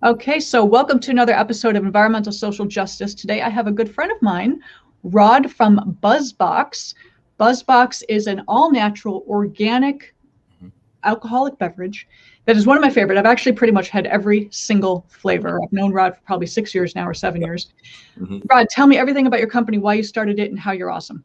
Okay, so welcome to another episode of Environmental Social Justice. Today I have a good friend of mine, Rod from Buzzbox. Buzzbox is an all-natural, organic, alcoholic beverage that is one of my favorite. I've actually pretty much had every single flavor. I've known Rod for probably 6 years now or 7 years. Rod, tell me everything about your company, why you started it, and how you're awesome.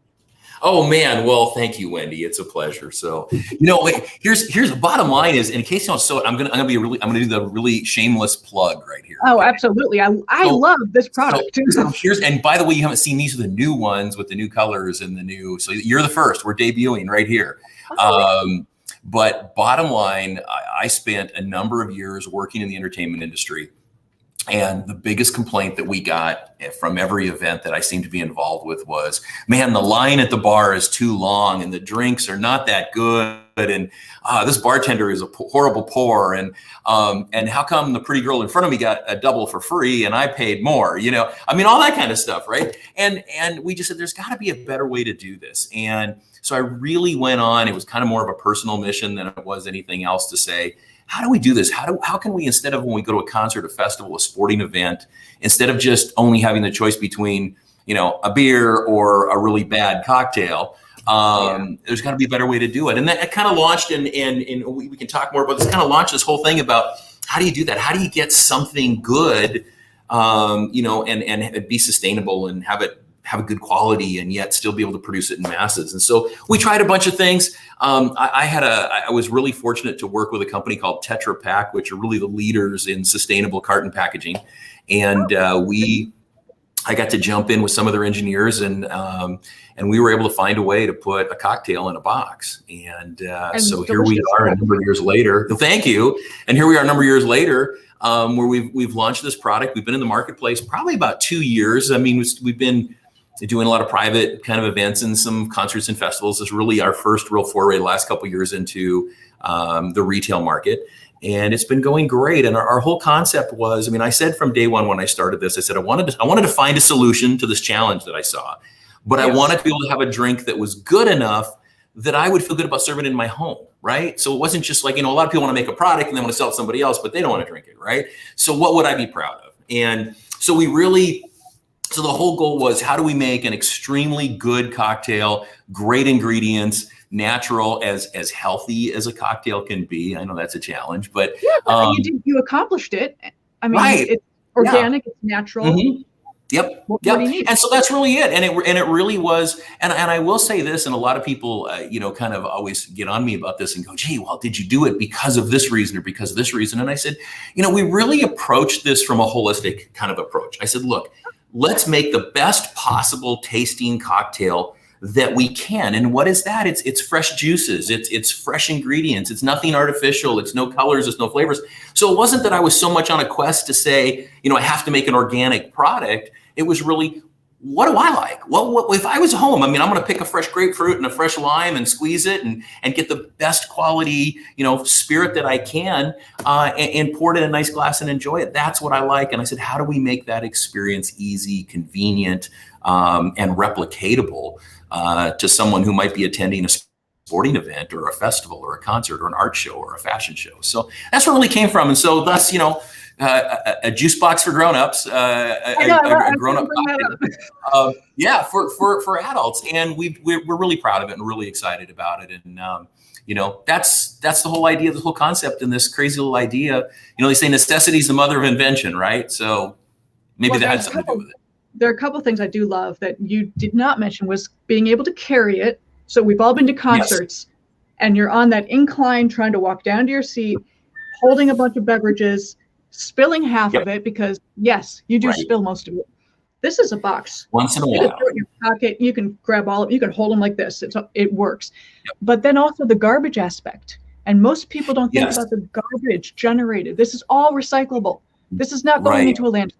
Oh man, well, thank you, Wendy. It's a pleasure. So, here's the bottom line is, in case you don't, so I'm gonna do the really shameless plug right here. Oh, absolutely. I love this product. So here's, and by the way, you haven't seen these are the new ones with the new colors and the new. So you're the first. We're debuting right here. But bottom line, I spent a number of years working in the entertainment industry. And the biggest complaint that we got from every event that I seemed to be involved with was, man, the line at the bar is too long and the drinks are not that good. And this bartender is a horrible pour. And how come the pretty girl in front of me got a double for free and I paid more? All that kind of stuff, right? And we just said, there's got to be a better way to do this. And so I really went on. It was kind of more of a personal mission than it was anything else to say, how do we do this? How can we, instead of when we go to a concert, a festival, a sporting event, instead of just only having the choice between, a beer or a really bad cocktail, there's got to be a better way to do it. And that kind of launched, and we can talk more about this, kind of launched this whole thing about how do you do that? How do you get something good, and be sustainable and have a good quality and yet still be able to produce it in masses. And so we tried a bunch of things. I was really fortunate to work with a company called Tetra Pak, which are really the leaders in sustainable carton packaging. And I got to jump in with some of their engineers and we were able to find a way to put a cocktail in a box. And so here we are a number of years later. Thank you. And here we are a number of years later, where we've launched this product. We've been in the marketplace probably about 2 years. We've been doing a lot of private kind of events and some concerts and festivals. This is really our first real foray the last couple of years into the retail market. And it's been going great. And our whole concept was, I said from day one when I started this, I said, I wanted to find a solution to this challenge that I saw, but I wanted to be able to have a drink that was good enough that I would feel good about serving it in my home, right? So it wasn't just like, a lot of people want to make a product and they want to sell it to somebody else, but they don't want to drink it, right? So what would I be proud of? And so so the whole goal was, how do we make an extremely good cocktail, great ingredients, natural, as healthy as a cocktail can be? I know that's a challenge, but you accomplished it. Right. It's organic, it's natural. Mm-hmm. Yep. What do you need? And so that's really it. And it really was. And I will say this, and a lot of people, kind of always get on me about this and go, gee, well, did you do it because of this reason or because of this reason? And I said, we really approached this from a holistic kind of approach. I said, look, let's make the best possible tasting cocktail that we can. And what is that? It's fresh juices. It's fresh ingredients. It's nothing artificial. It's no colors. It's no flavors. So it wasn't that I was so much on a quest to say, I have to make an organic product. It was really, what do I like? Well, if I was home, I'm going to pick a fresh grapefruit and a fresh lime and squeeze it and get the best quality, spirit that I can and pour it in a nice glass and enjoy it. That's what I like. And I said, how do we make that experience easy, convenient, and replicatable to someone who might be attending a sporting event or a festival or a concert or an art show or a fashion show? So that's where it really came from. And so thus, a juice box for grown-ups, a grown-up for adults, and we're really proud of it and really excited about it. And that's the whole idea, the whole concept, and this crazy little idea. They say necessity is the mother of invention, right? So maybe that had something to do with it. There are a couple of things I do love that you did not mention, was being able to carry it. So we've all been to concerts, and you're on that incline trying to walk down to your seat, holding a bunch of beverages, spilling half of it, because yes, you do spill most of it. This is a box. Once in a while. You can throw it in your pocket. You can grab all of it. You can hold them like this. It works. But then also the garbage aspect. And most people don't think about the garbage generated. This is all recyclable. This is not going into a landfill.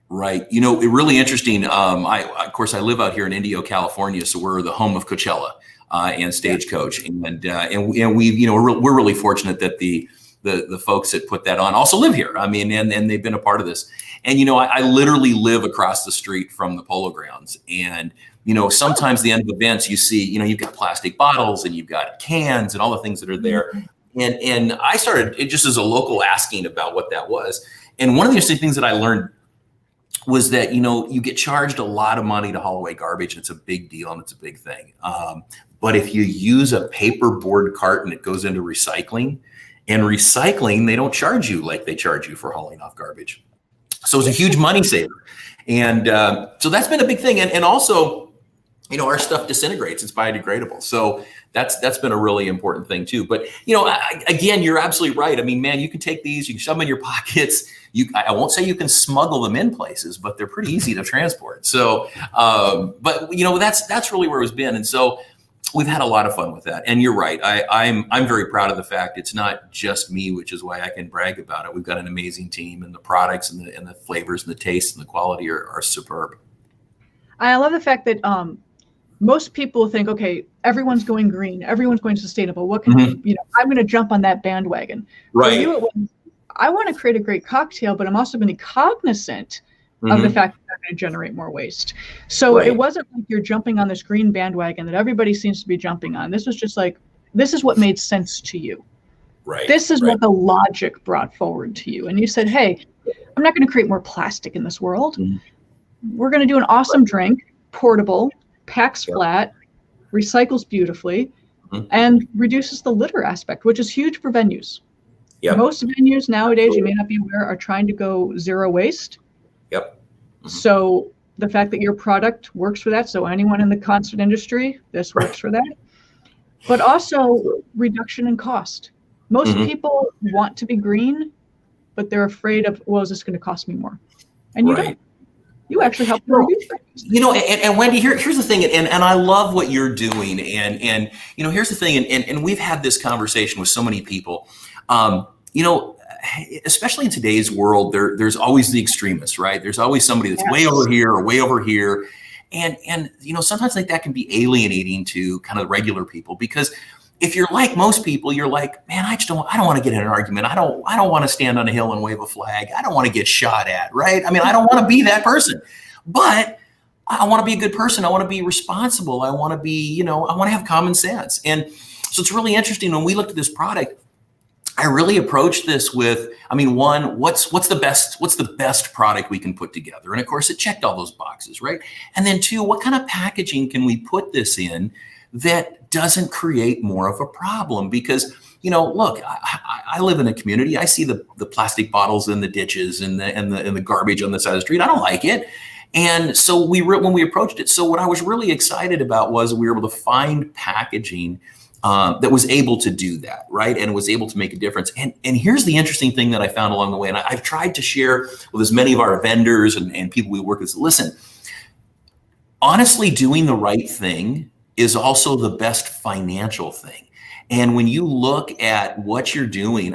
Right. It really interesting. Of course, I live out here in Indio, California, so we're the home of Coachella and Stagecoach, and we're really fortunate that the folks that put that on also live here. And they've been a part of this. And I literally live across the street from the Polo Grounds, and sometimes the end of events, you see, you've got plastic bottles and you've got cans and all the things that are there. And I started just as a local asking about what that was. And one of the interesting things that I learned was that, you get charged a lot of money to haul away garbage. It's a big deal and it's a big thing. But if you use a paperboard carton, it goes into recycling. And recycling, they don't charge you like they charge you for hauling off garbage. So it's a huge money saver. And so that's been a big thing. And also, our stuff disintegrates. It's biodegradable. So that's been a really important thing too. But, again, you're absolutely right. I mean, man, you can take these, you can shove them in your pockets. I won't say you can smuggle them in places, but they're pretty easy to transport. So, but that's really where it's been. And so we've had a lot of fun with that. And you're right. I'm very proud of the fact it's not just me, which is why I can brag about it. We've got an amazing team, and the products and the flavors and the taste and the quality are superb. I love the fact that most people think, okay, everyone's going green, everyone's going sustainable. What can I'm going to jump on that bandwagon. Right. For you, it was, I want to create a great cocktail, but I'm also going to be cognizant of the fact that I'm going to generate more waste. So it wasn't like you're jumping on this green bandwagon that everybody seems to be jumping on. This was just like, this is what made sense to you. Right. This is what the logic brought forward to you. And you said, hey, I'm not going to create more plastic in this world. We're going to do an awesome drink, portable, packs flat, recycles beautifully, and reduces the litter aspect, which is huge for venues. Yep. Most venues nowadays, you may not be aware, are trying to go zero waste. Yep. So the fact that your product works for that, so anyone in the concert industry, this works for that. But also reduction in cost. Most people want to be green, but they're afraid of, well, is this going to cost me more? And you don't. You actually help them reduce things. And Wendy, here's the thing, and I love what you're doing. And here's the thing, and we've had this conversation with so many people. Especially in today's world, there's always the extremists, right? There's always somebody that's way over here or way over here. And sometimes like that can be alienating to kind of regular people, because if you're like most people, you're like, man, I don't want to get in an argument. I don't want to stand on a hill and wave a flag. I don't want to get shot at, right? I mean, I don't want to be that person, but I want to be a good person. I want to be responsible. I want to be, I want to have common sense. And so it's really interesting when we looked at this product, I really approached this with, one, what's the best product we can put together? And of course it checked all those boxes, right? And then two, what kind of packaging can we put this in that doesn't create more of a problem? Because, look, I live in a community. I see the plastic bottles in the ditches and the garbage on the side of the street. I don't like it. And so when we approached it, so what I was really excited about was we were able to find packaging that was able to do that, right? And was able to make a difference. And here's the interesting thing that I found along the way, and I've tried to share with as many of our vendors and people we work with. Listen, honestly, doing the right thing is also the best financial thing. And when you look at what you're doing,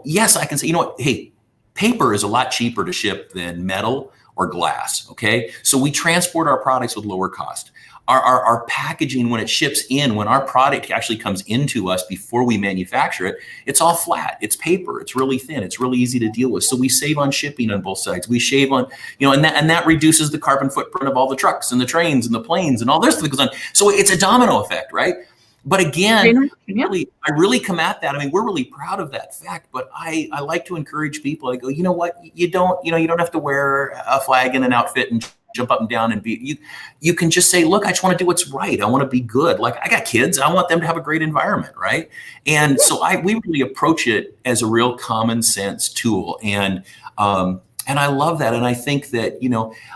yes, I can say, hey, paper is a lot cheaper to ship than metal or glass, okay? So we transport our products with lower cost. Our packaging, when it ships in, when our product actually comes into us before we manufacture it, it's all flat. It's paper. It's really thin. It's really easy to deal with. So we save on shipping on both sides. We shave on, and that reduces the carbon footprint of all the trucks and the trains and the planes and all this that goes on. So it's a domino effect, right? But again, I really come at that. We're really proud of that fact, but I like to encourage people. I go, you know what? You don't have to wear a flag and an outfit and jump up and down and be, you can just say, look, I just want to do what's right. I want to be good. Like, I got kids. I want them to have a great environment. Right. And so we really approach it as a real common sense tool. And I love that. And I think that,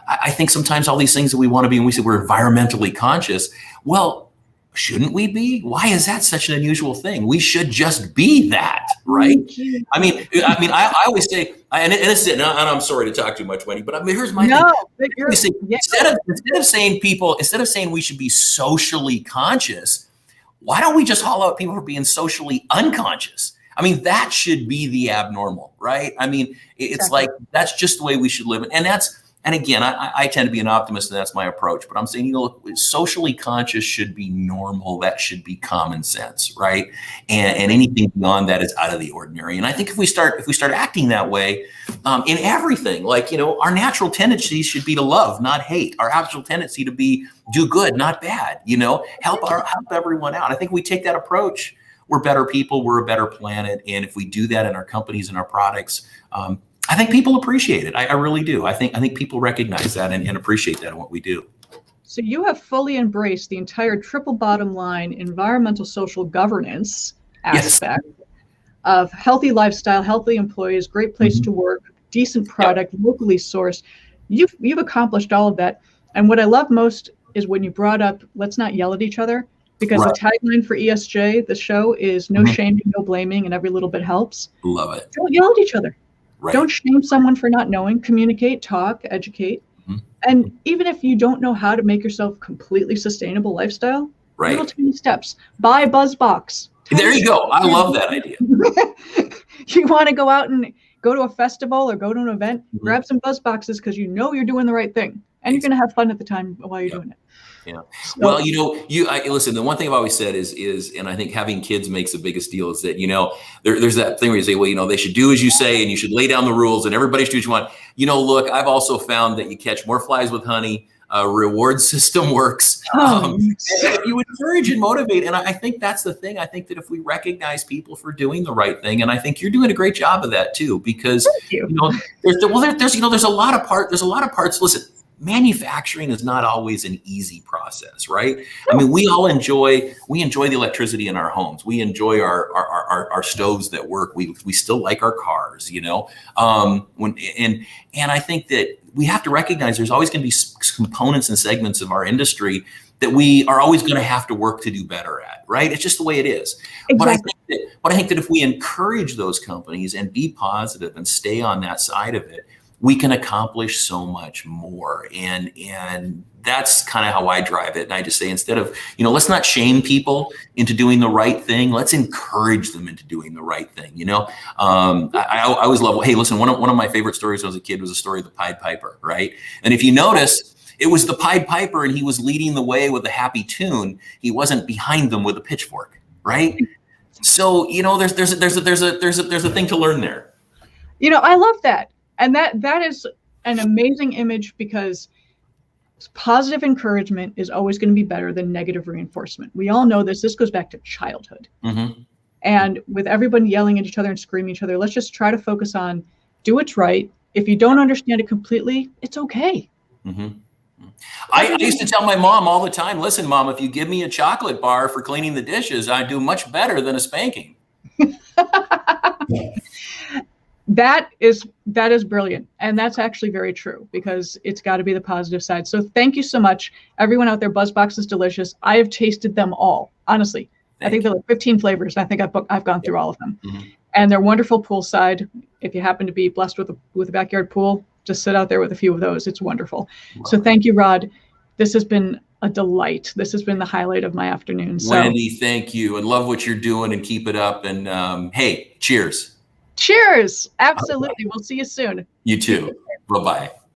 I think sometimes all these things that we want to be, and we say we're environmentally conscious. Well, shouldn't we be? Why is that such an unusual thing? We should just be that, right? I always say, and this is it. And I'm sorry to talk too much, Wendy, but here's my thing. Instead of saying we should be socially conscious, why don't we just haul out people for being socially unconscious? That should be the abnormal, right? It's like, that's just the way we should live. And again, I tend to be an optimist, and that's my approach. But I'm saying, socially conscious should be normal. That should be common sense, right? And anything beyond that is out of the ordinary. And I think if we start acting that way in everything, like, our natural tendency should be to love, not hate. Our natural tendency to be do good, not bad. Help everyone out. I think we take that approach, we're better people, we're a better planet. And if we do that in our companies and our products, I think people appreciate it. I really do. I think people recognize that and appreciate that in what we do. So you have fully embraced the entire triple bottom line environmental social governance aspect of healthy lifestyle, healthy employees, great place to work, decent product, locally sourced. You've accomplished all of that. And what I love most is when you brought up, let's not yell at each other, because the tagline for ESJ, the show, is no shaming, no blaming, and every little bit helps. Love it. Don't yell at each other. Right. Don't shame someone for not knowing. Communicate, talk, educate. And even if you don't know how to make yourself completely sustainable lifestyle, little tiny steps. Buy Buzzbox. There you go. I love that idea. You want to go out and go to a festival or go to an event, grab some Buzzboxes because you know you're doing the right thing. And you're going to have fun at the time while you're doing it. Yeah. So, well, listen, the one thing I've always said is, and I think having kids makes the biggest deal is that, there's that thing where you say, well, they should do as you say, and you should lay down the rules and everybody should do what you want. Look, I've also found that you catch more flies with honey. Reward system works. If you encourage and motivate, and I think that's the thing. I think that if we recognize people for doing the right thing, and I think you're doing a great job of that too, because there's a lot of parts. Listen, manufacturing is not always an easy process, right? I mean, we enjoy the electricity in our homes. We enjoy our stoves that work. We still like our cars, and I think that we have to recognize there's always going to be components and segments of our industry that we are always going to have to work to do better at, right? It's just the way it is. Exactly. But I think that if we encourage those companies and be positive and stay on that side of it, we can accomplish so much more. And that's kind of how I drive it. And I just say, instead of, let's not shame people into doing the right thing. Let's encourage them into doing the right thing. I always love, hey, listen, one of my favorite stories when I was a kid was a story of the Pied Piper, right? And if you notice, it was the Pied Piper and he was leading the way with a happy tune. He wasn't behind them with a pitchfork, right? So, there's a thing to learn there. I love that. And that is an amazing image, because positive encouragement is always going to be better than negative reinforcement. We all know this. This goes back to childhood. And with everybody yelling at each other and screaming at each other, let's just try to focus on do what's right. If you don't understand it completely, it's okay. I used to tell my mom all the time, listen, Mom, if you give me a chocolate bar for cleaning the dishes, I do much better than a spanking. That is brilliant. And that's actually very true, because it's got to be the positive side. So thank you so much. Everyone out there, Buzzbox is delicious. I have tasted them all. Honestly, I think there are like 15 flavors. And I think I've gone through all of them. And they're wonderful poolside. If you happen to be blessed with a backyard pool, just sit out there with a few of those. It's wonderful. So thank you, Rod. This has been a delight. This has been the highlight of my afternoon. So, Wendy, thank you. And love what you're doing, and keep it up. And hey, cheers. Cheers. Absolutely. We'll see you soon. You too. Bye-bye.